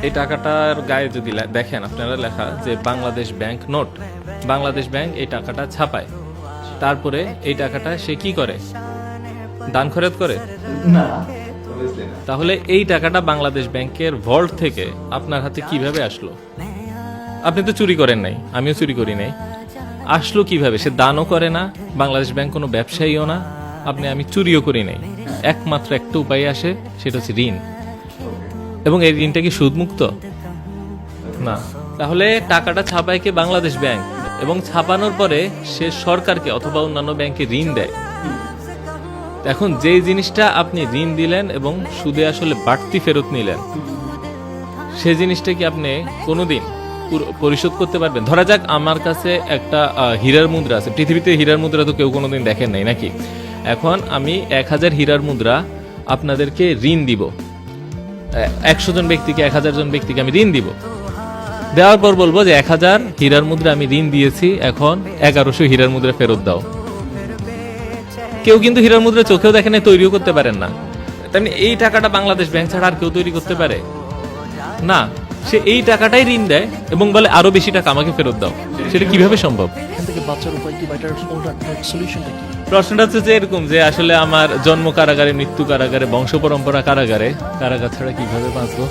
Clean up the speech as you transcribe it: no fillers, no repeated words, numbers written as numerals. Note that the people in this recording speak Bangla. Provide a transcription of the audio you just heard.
এই টাকাটার গায়ে যদি দেখেন আপনারা লেখা যে Bangladesh bank note, Bangladesh bank এই টাকাটা ছাপায়, তারপরে এই টাকাটা সে কি করে, দান খরচ করে না। তাহলে এই টাকাটা বাংলাদেশ ব্যাংকের ভল্ট থেকে আপনার হাতে কিভাবে আসলো? আপনি তো চুরি করেন নাই, আমিও চুরি করি নাই, আসলো কিভাবে? সে দানও করে না, বাংলাদেশ ব্যাংক কোনো ব্যবসায়ীও না, আমি চুরিও করি নাই। একমাত্র একটা উপায় আসে, সেটা হচ্ছে ঋণ। এবং এই ঋণটা কি সুদমুক্ত? না। তাহলে টাকাটা ছাপায় কে? বাংলাদেশ ব্যাংক। এবং ছাপানোর পরে সে সরকারকে অথবা অন্যান্য ব্যাংকে ঋণ দেয়। এখন যে জিনিসটা আপনি ঋণ দিলেন এবং সুদে আসলে বাড়তি ফেরত নিলেন, সেই জিনিসটা কি আপনি কোনোদিন পরিশোধ করতে পারবেন? ধরা যাক আমার কাছে একটা হীরার মুদ্রা আছে, পৃথিবীতে হীরার মুদ্রা তো কেউ কোনোদিন দেখেন নাই নাকি? এখন আমি 1000 হীরার মুদ্রা আপনাদেরকে ঋণ দিব, 100 জন ব্যক্তিকে, 1000 জন ব্যক্তিকে আমি ঋণ দিব। দেওয়ার পর বলবো যে 1000 হীরার মুদ্রা আমি ঋণ দিয়েছি, এখন 1100 হীরার মুদ্রা ফেরত দাও। কেউ কিন্তু হীরার মুদ্রা চোখেও দেখেন, তৈরিও করতে পারেন না। তেমনি এই টাকাটা বাংলাদেশ ব্যাংক ছাড়া আর কেউ তৈরি করতে পারে না। সে এই টাকাটাই ঋণ দেয় এবং বলে আরো বেশি টাকা আমাকে ফেরত দাও। সেটা কিভাবে সম্ভব? এখান থেকে বাঁচার উপায় কি, এটার সলিউশনটা কি? প্রশ্নটা হচ্ছে যে এরকম যে আসলে আমার জন্ম কারাগারে, মৃত্যু কারাগারে, বংশ পরম্পরা কারাগারে, কারাগার ছাড়া কিভাবে বাঁচবো?